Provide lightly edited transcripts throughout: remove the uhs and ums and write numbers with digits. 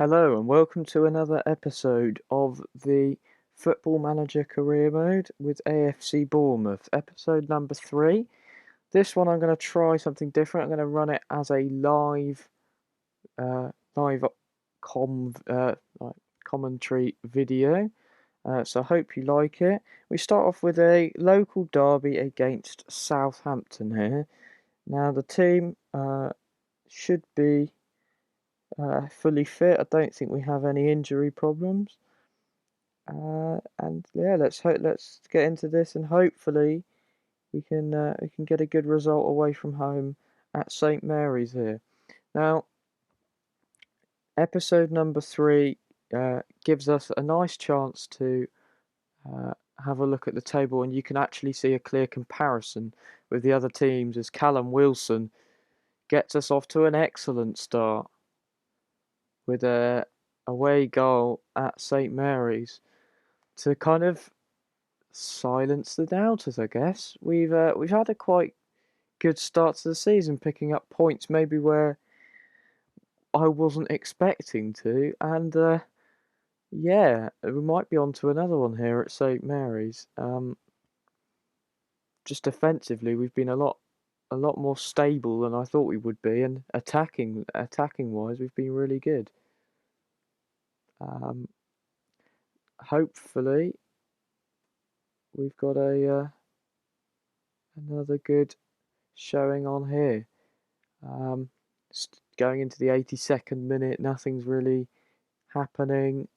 Hello and welcome to another episode of the Football Manager Career Mode with AFC Bournemouth, episode number 3. This one I'm going to try something different. I'm going to run it as a live commentary video. So I hope you like it. We start off with a local derby against Southampton here. Now the team should be fully fit. I don't think we have any injury problems. And yeah, let's get into this, and hopefully we can get a good result away from home at St Mary's here. Now, episode number 3 gives us a nice chance to have a look at the table, and you can actually see a clear comparison with the other teams as Callum Wilson gets us off to an excellent start with a away goal at St Mary's to kind of silence the doubters, I guess. We've had a quite good start to the season, picking up points maybe where I wasn't expecting to, and yeah, we might be on to another one here at St Mary's. Just defensively, we've been a lot more stable than I thought we would be, and attacking wise, we've been really good. Hopefully, we've got another good showing on here. Going into the 82nd minute, nothing's really happening.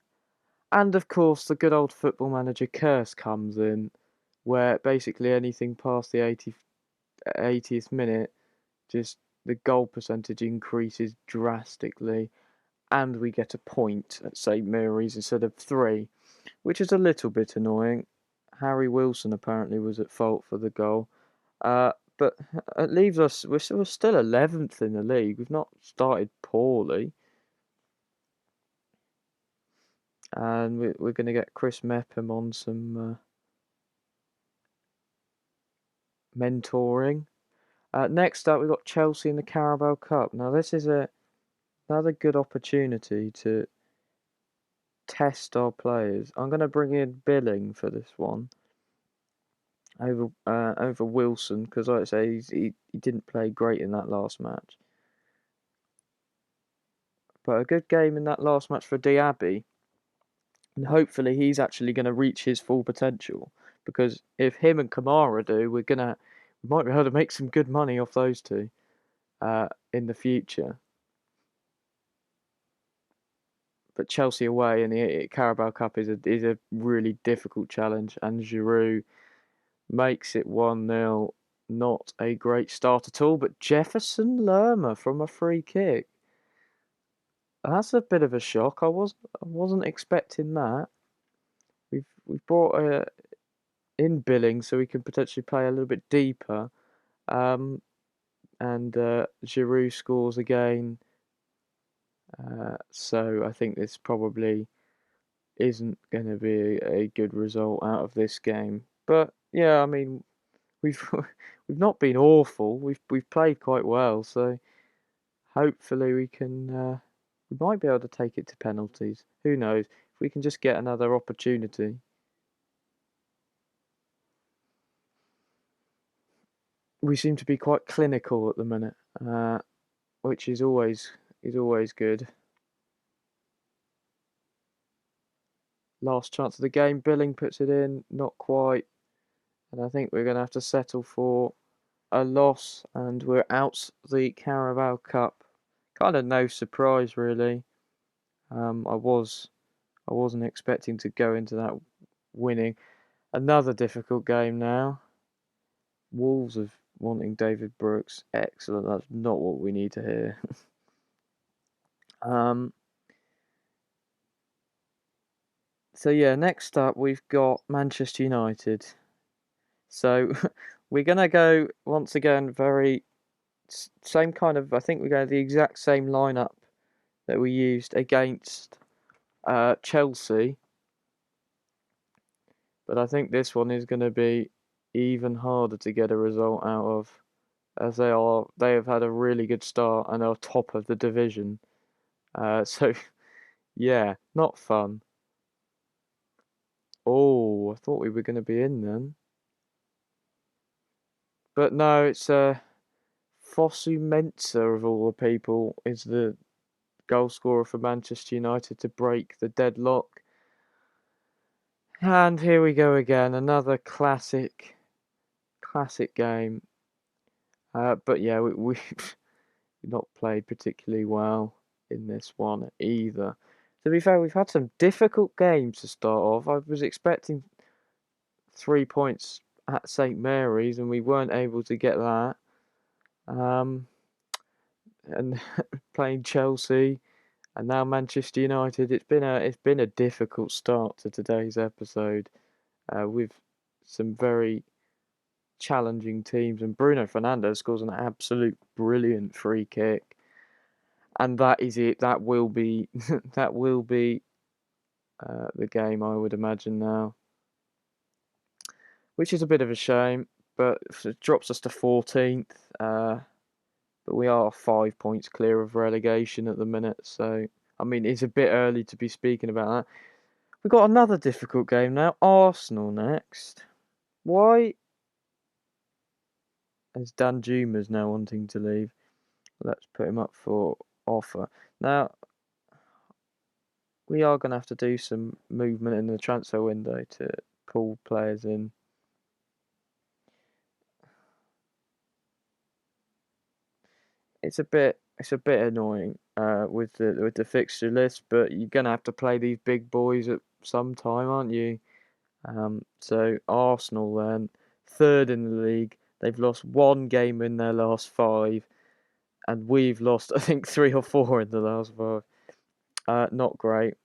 And of course, the good old Football Manager curse comes in, where basically anything past the 80th minute, just the goal percentage increases drastically, and we get a point at St Mary's instead of 3, which is a little bit annoying. Harry Wilson apparently was at fault for the goal. But it leaves us, we're still 11th in the league. We've not started poorly. And we're going to get Chris Mepham on some mentoring. Next up, we've got Chelsea in the Carabao Cup. Now, this is another good opportunity to test our players. I'm going to bring in Billing for this one over Wilson, because like I say, he didn't play great in that last match. But a good game in that last match for Diaby, and hopefully he's actually going to reach his full potential, because if him and Kamara do, we might be able to make some good money off those two in the future. But Chelsea away in the Carabao Cup is a really difficult challenge, and Giroud makes it 1-0. Not a great start at all, but Jefferson Lerma from a free kick. That's a bit of a shock. I wasn't expecting that. We've brought in Billing so we can potentially play a little bit deeper. And Giroud scores again. So I think this probably isn't going to be a good result out of this game. But yeah, I mean, we've not been awful. We've played quite well. So hopefully we might be able to take it to penalties. Who knows? If we can just get another opportunity. We seem to be quite clinical at the minute, which is always good. Last chance of the game, Billing puts it in, not quite, and I think we're going to have to settle for a loss, and we're out the Carabao Cup. Kind of no surprise, really. I wasn't expecting to go into that winning. Another difficult game now. Wolves of wanting David Brooks. Excellent. That's not what we need to hear. So yeah, next up we've got Manchester United. So we're gonna go once again same kind of. I think we're going the exact same lineup that we used against Chelsea, but I think this one is going to be even harder to get a result out of, as they have had a really good start and are top of the division. So Yeah, not fun. Oh, I thought we were going to be in then. But no, it's Fosu Mensah, of all the people, is the goal scorer for Manchester United to break the deadlock. And here we go again, another classic game. But yeah, we've not played particularly well in this one either. To be fair, we've had some difficult games to start off. I was expecting 3 points at St Mary's, and we weren't able to get that. And playing Chelsea, and now Manchester United. It's been a difficult start to today's episode, with some very challenging teams, and Bruno Fernandes scores an absolute brilliant free kick, and that is it. That will be that will be the game, I would imagine now, which is a bit of a shame, but it drops us to 14th. But we are 5 points clear of relegation at the minute, so I mean it's a bit early to be speaking about that. We've got another difficult game now. Arsenal next. Why is Danjuma's now wanting to leave? Let's put him up for offer. Now, we are going to have to do some movement in the transfer window to pull players in. It's a bit annoying with the fixture list, but you're going to have to play these big boys at some time, aren't you? So Arsenal then, third in the league. They've lost one game in their last five, and we've lost, I think, 3 or 4 in the last five. Not great.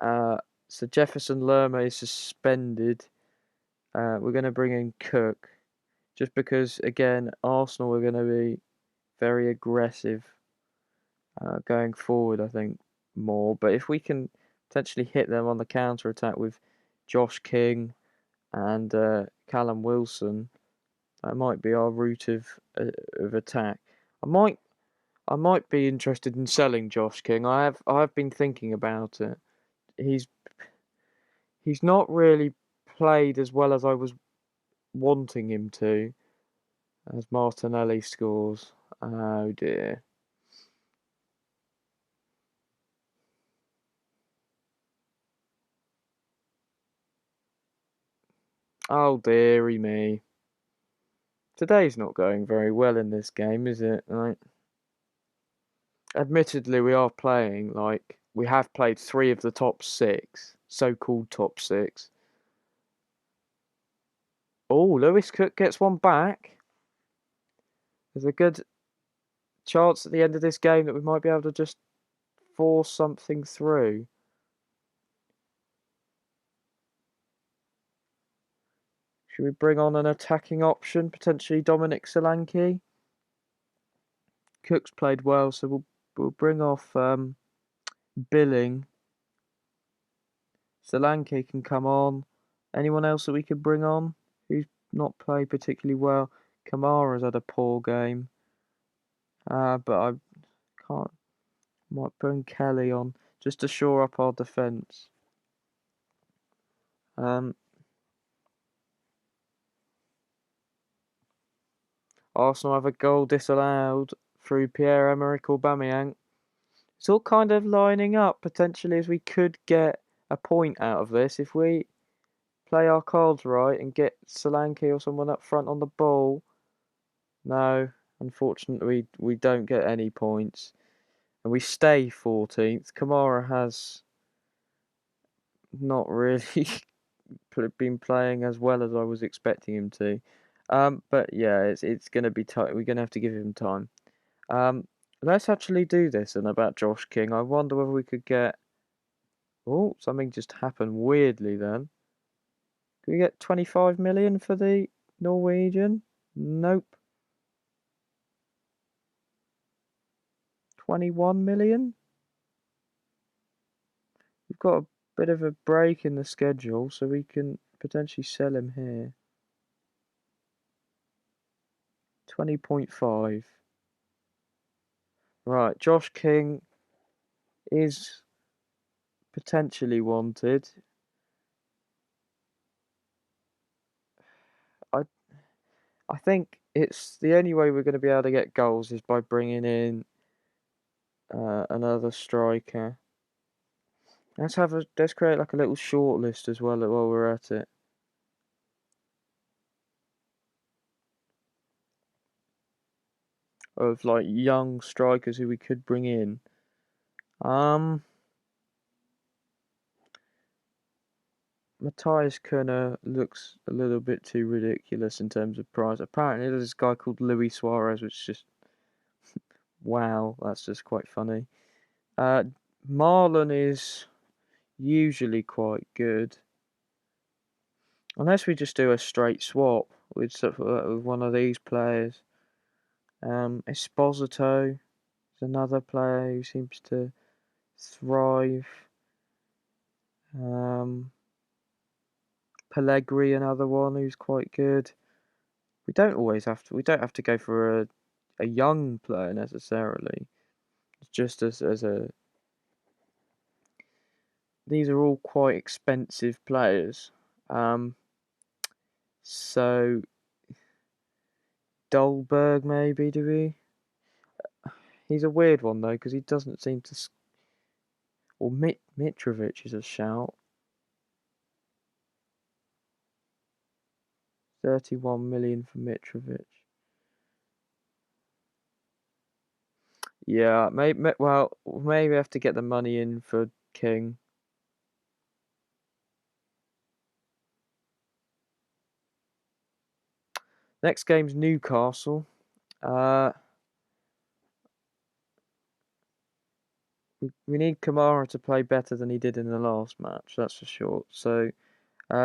So Jefferson Lerma is suspended. We're going to bring in Cook, just because, again, Arsenal are going to be very aggressive going forward, I think, more. But if we can potentially hit them on the counter attack with Josh King and Callum Wilson, that might be our route of attack. I might be interested in selling Josh King. I have been thinking about it. He's he's not really played as well as I was wanting him to, as Martinelli scores. Oh dear. Oh dearie me. Today's not going very well in this game, is it? Like, admittedly, we are playing, like, we have played 3 of the top 6, so-called top 6. Oh, Lewis Cook gets one back. There's a good chance at the end of this game that we might be able to just force something through. Should we bring on an attacking option, potentially Dominic Solanke? Cook's played well, so we'll bring off Billing. Solanke can come on. Anyone else that we could bring on who's not played particularly well? Kamara's had a poor game, but I can't. Might bring Kelly on just to shore up our defence. Arsenal have a goal disallowed through Pierre-Emerick Aubameyang. It's all kind of lining up potentially as we could get a point out of this if we play our cards right and get Solanke or someone up front on the ball. No, unfortunately, we don't get any points. And we stay 14th. Kamara has not really been playing as well as I was expecting him to. But yeah, it's going to be tight. We're going to have to give him time. Let's actually do this and about Josh King. I wonder whether we could get. Oh, something just happened weirdly then. Can we get 25 million for the Norwegian? Nope. 21 million? We've got a bit of a break in the schedule, so we can potentially sell him here. 20.5. Right, Josh King is potentially wanted. I I think it's the only way we're going to be able to get goals is by bringing in another striker. Let's create like a little short list as well while we're at it. Of like young strikers who we could bring in. Matthias Cunha looks a little bit too ridiculous in terms of price. Apparently, there's this guy called Luis Suarez, which is just wow, that's just quite funny. Marlon is usually quite good, unless we just do a straight swap with one of these players. Esposito is another player who seems to thrive. Pellegrini, another one who's quite good. We don't have to go for a young player necessarily. It's just as a these are all quite expensive players. So Dolberg maybe, do we? He's a weird one though because he doesn't seem to. Or Mitrovic is a shout. 31 million for Mitrovic. Yeah, maybe. Well, maybe have to get the money in for King. Next game's Newcastle. We need Kamara to play better than he did in the last match, that's for sure. So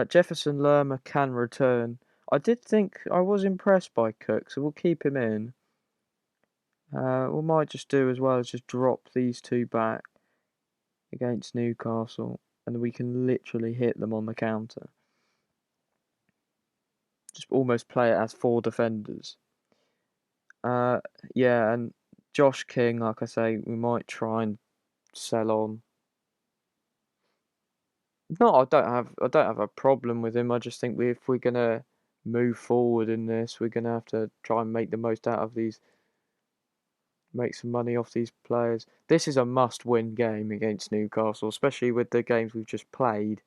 Jefferson Lerma can return. I did think I was impressed by Cook, so we'll keep him in. We might just do as well as just drop these two back against Newcastle, and we can literally hit them on the counter. Just almost play it as four defenders. Yeah, and Josh King, like I say, we might try and sell on. No, I don't have a problem with him. I just think if we're gonna move forward in this, we're gonna have to try and make the most out of these, make some money off these players. This is a must-win game against Newcastle, especially with the games we've just played.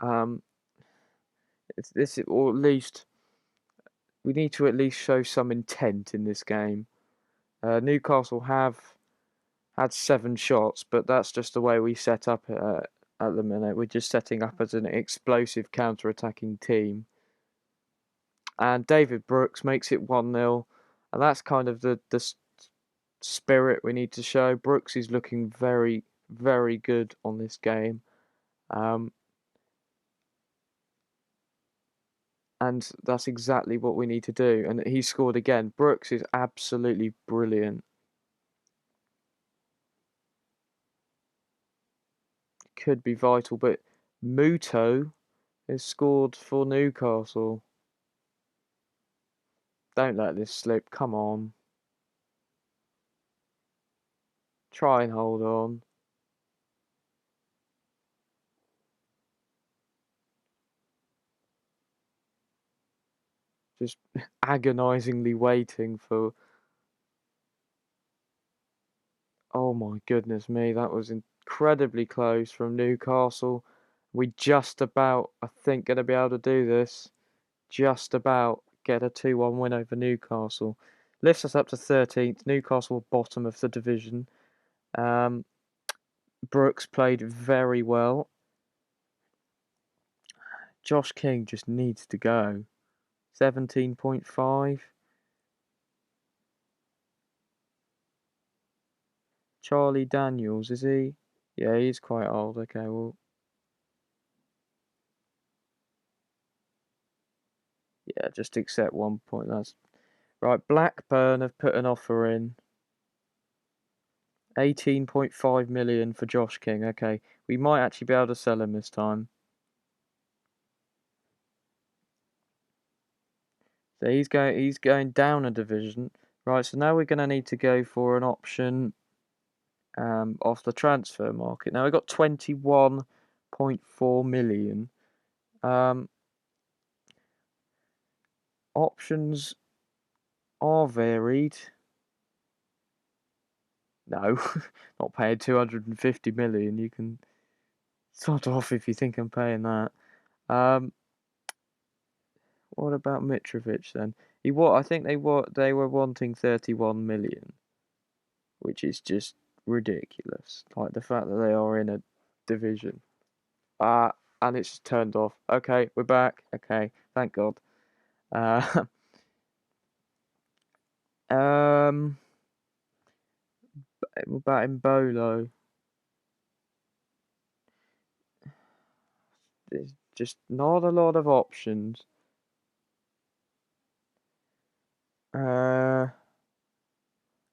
Um, it's this, or at least we need to at least show some intent in this game. Newcastle have had 7 shots, but that's just the way we set up at the minute. We're just setting up as an explosive counter-attacking team. And David Brooks makes it 1-0, and that's kind of the spirit we need to show. Brooks is looking very, very good on this game. And that's exactly what we need to do. And he scored again. Brooks is absolutely brilliant. Could be vital, but Muto has scored for Newcastle. Don't let this slip. Come on. Try and hold on. Just agonisingly waiting for. Oh my goodness me, that was incredibly close from Newcastle. We just about, I think, going to be able to do this. Just about get a 2-1 win over Newcastle. Lifts us up to 13th. Newcastle bottom of the division. Brooks played very well. Josh King just needs to go. 17.5. Charlie Daniels, is he? Yeah, he's quite old. Okay, well. Yeah, just accept 1 point. That's right. Blackburn have put an offer in. 18.5 million for Josh King. Okay, we might actually be able to sell him this time. So he's going down a division. Right, so now we're going to need to go for an option off the transfer market. Now we got 21.4 million. Options are varied. No, not paying 250 million. You can sort off if you think I'm paying that. What about Mitrovic then? I think they were wanting 31 million, which is just ridiculous. Like the fact that they are in a division. Uh and it's turned off. Okay, we're back. Okay, thank God. Uh, um, what about Mbolo? There's just not a lot of options. Uh,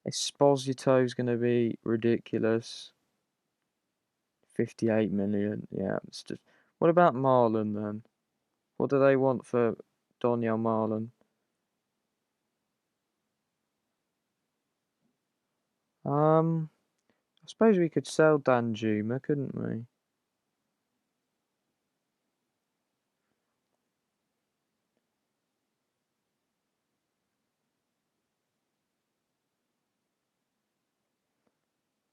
Esposito's going to be ridiculous. 58 million. Yeah, it's just. What about Marlon then? What do they want for Doniel Marlon? I suppose we could sell Danjuma, couldn't we?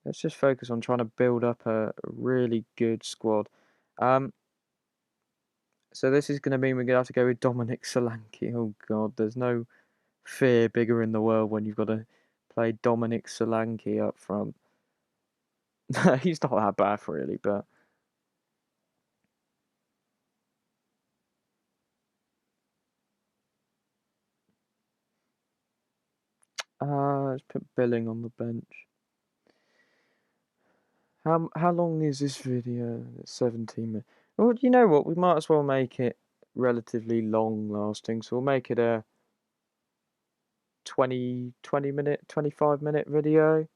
Let's just focus on trying to build up a really good squad. So this is going to mean we're going to have to go with Dominic Solanke. Oh God, there's no fear bigger in the world when you've got to play Dominic Solanke up front. He's not that bad really, but let's put Billing on the bench. How long is this video? It's 17 minutes. Well, you know what? We might as well make it relatively long lasting. So we'll make it a 20 minute, 25-minute video.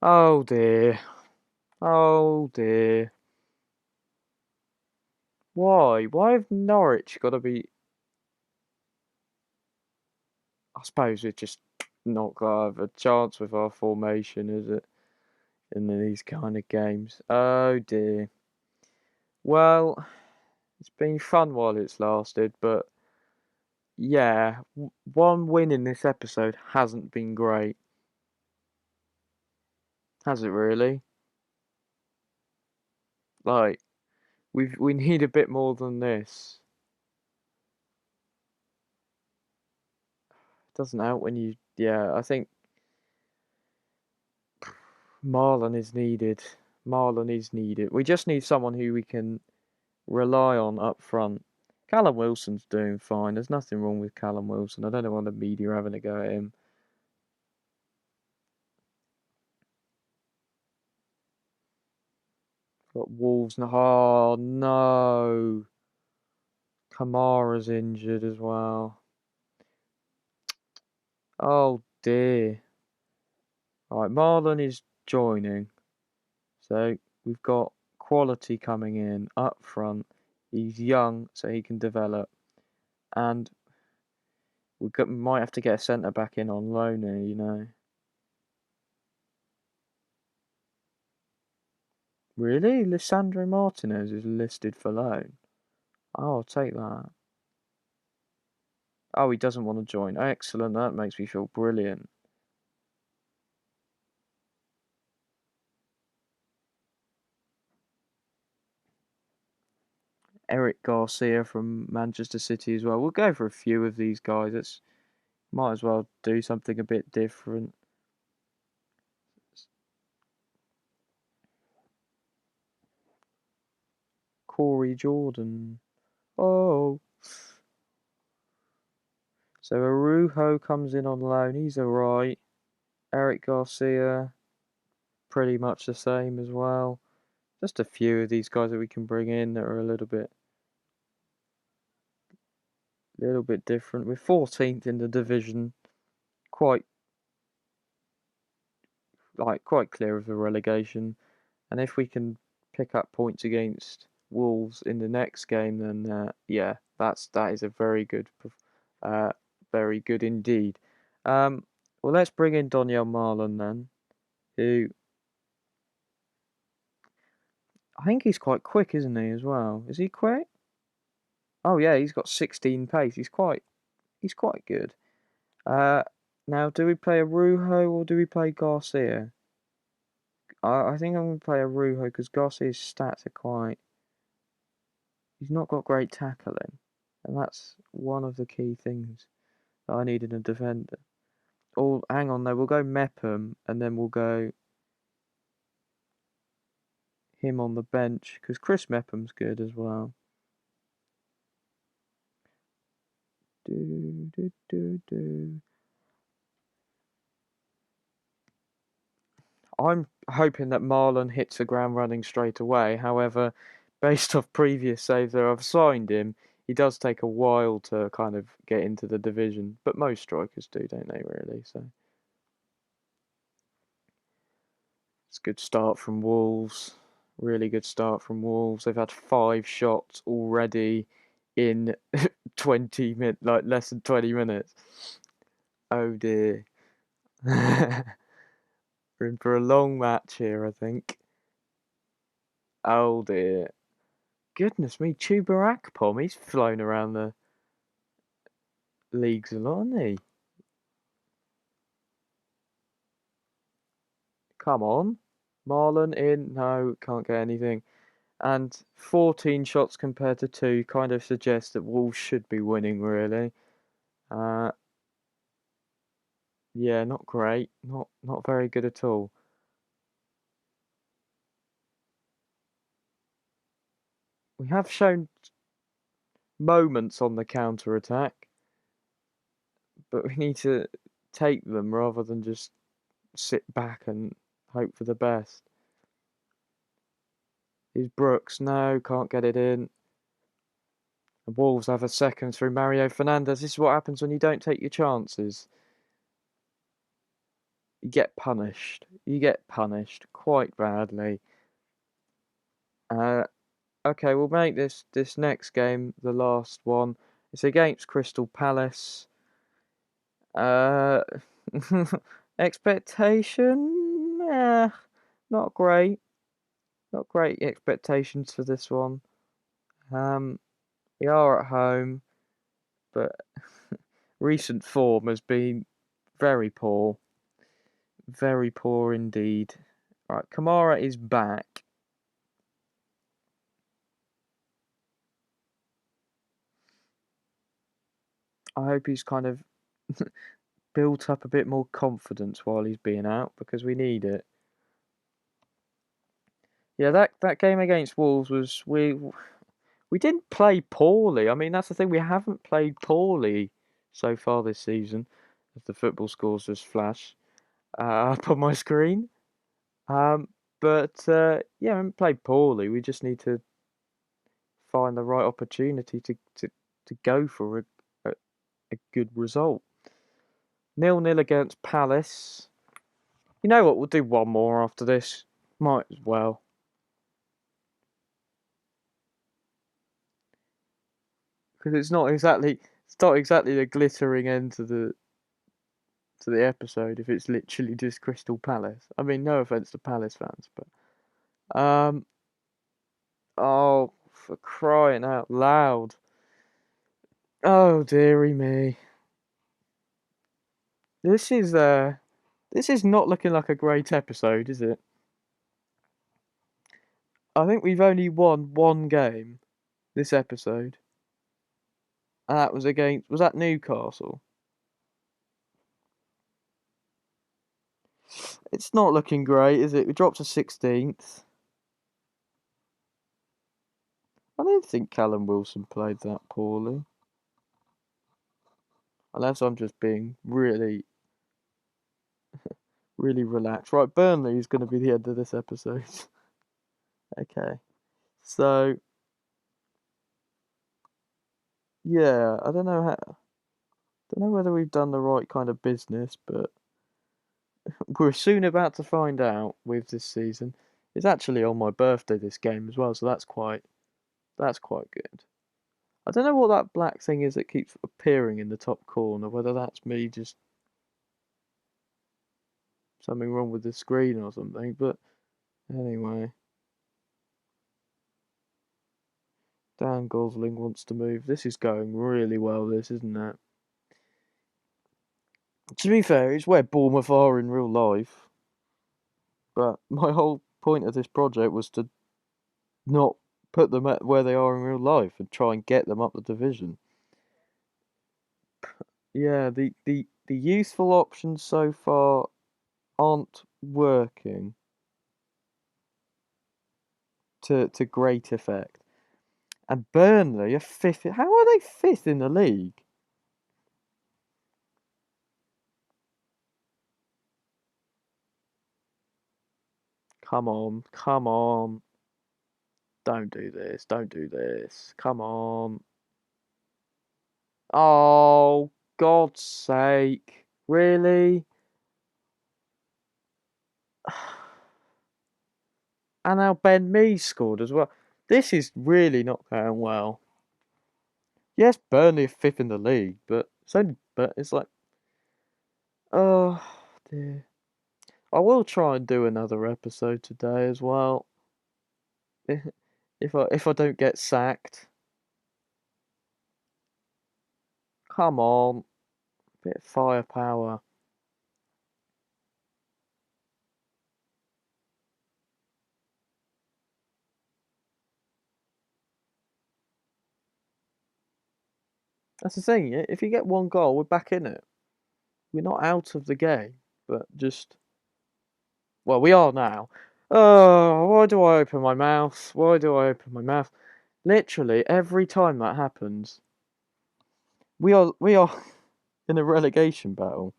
Oh dear. Oh dear. Why? Why have Norwich got to be? I suppose we're just not going to have a chance with our formation, is it? In these kind of games. Oh dear. Well, it's been fun while it's lasted, but yeah, one win in this episode hasn't been great, has it really? Like, we need a bit more than this. It doesn't help when you, yeah, I think Marlon is needed. Marlon is needed. We just need someone who we can rely on up front. Callum Wilson's doing fine. There's nothing wrong with Callum Wilson. I don't know why the media are having a go at him. Got Wolves. Oh no. Kamara's injured as well. Oh dear. Alright, Marlon is joining. So we've got quality coming in up front. He's young, so he can develop. And might have to get a centre back in on loan here, you know. Really? Lissandro Martinez is listed for loan. Oh, I'll take that. Oh, he doesn't want to join. Excellent. That makes me feel brilliant. Eric Garcia from Manchester City as well. We'll go for a few of these guys. It's might as well do something a bit different. Corey Jordan. Oh. So Arujo comes in on loan. He's alright. Eric Garcia, pretty much the same as well. Just a few of these guys that we can bring in that are a little bit different. We're 14th in the division. Quite clear of the relegation. And if we can pick up points against Wolves in the next game, then yeah, that is a very good Very good indeed. Well, let's bring in Daniel Marlon then, who I think he's quite quick, isn't he, as well? Is he quick? Oh yeah, he's got 16 pace. He's quite good. Uh, Now do we play Arujo or do we play Garcia? I think I'm going to play Arujo because Garcia's stats are quite. He's not got great tackling, and that's one of the key things that I need in a defender. Oh, hang on though, we'll go Mepham and then we'll go him on the bench because Chris Mepham's good as well. Do do do do. I'm hoping that Marlon hits the ground running straight away. However, based off previous saves that I've signed him, he does take a while to kind of get into the division. But most strikers do, don't they, really? So it's a good start from Wolves. Really good start from Wolves. They've had 5 shots already in 20 minutes, like less than 20 minutes. Oh dear. We're in for a long match here, I think. Oh dear. Goodness me, Chuba Akpom, he's flown around the leagues a lot, hasn't he? Come on. Marlon in. No, can't get anything. And 14 shots compared to 2 kind of suggests that Wolves should be winning, really. Uh, yeah, not great. Not very good at all. We have shown moments on the counter attack, but we need to take them rather than just sit back and hope for the best. Here's Brooks. No, can't get it in. The Wolves have a second through Mario Fernandes. This is what happens when you don't take your chances. You get punished. You get punished quite badly. Okay, we'll make this next game the last one. It's against Crystal Palace. Uh, Expectation? Not great. Not great expectations for this one. We are at home, but recent form has been very poor. Very poor indeed. Right, Kamara is back. I hope he's kind of built up a bit more confidence while he's being out because we need it. Yeah, that game against Wolves was we didn't play poorly. I mean, that's the thing, we haven't played poorly so far this season. As the football scores just flash up on my screen. Um, but yeah, we haven't played poorly. We just need to find the right opportunity to go for a good result. 0-0 against Palace. You know what? We'll do one more after this. Might as well. Because it's not exactly the glittering end to the episode if it's literally just Crystal Palace. I mean, no offense to Palace fans, but oh, for crying out loud. Oh dearie me. This is not looking like a great episode, is it? I think we've only won one game this episode. And that was that Newcastle? It's not looking great, is it? We dropped to 16th. I don't think Callum Wilson played that poorly. Unless I'm just being really, really relaxed. Right, Burnley is going to be the end of this episode. Okay. So, yeah, I don't know whether we've done the right kind of business, but we're soon about to find out with this season. It's actually on my birthday this game as well, so that's quite good. I don't know what that black thing is that keeps appearing in the top corner, whether that's me just something wrong with the screen or something, but anyway. Dan Gosling wants to move. This is going really well, this, isn't it? To be fair, it's where Bournemouth are in real life, but my whole point of this project was to not put them at where they are in real life and try and get them up the division. Yeah, the useful options so far aren't working to great effect. And Burnley are fifth. How are they fifth in the league? Come on, come on. Don't do this, don't do this. Come on. Oh, God's sake. Really? And now Ben Mee scored as well. This is really not going well. Yes, Burnley are fifth in the league, but it's like, oh dear. I will try and do another episode today as well. If I don't get sacked. Come on, bit of firepower. That's the thing. If you get one goal, we're back in it. We're not out of the game, but just well, we are now. Oh, why do I open my mouth? Why do I open my mouth? Literally every time that happens, we are in a relegation battle.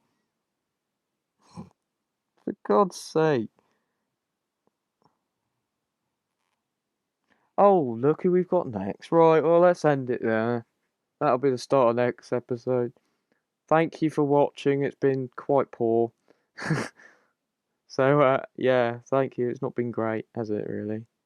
For God's sake! Oh, look who we've got next. Right, well, let's end it there. That'll be the start of next episode. Thank you for watching. It's been quite poor. So, yeah, thank you. It's not been great, has it, really?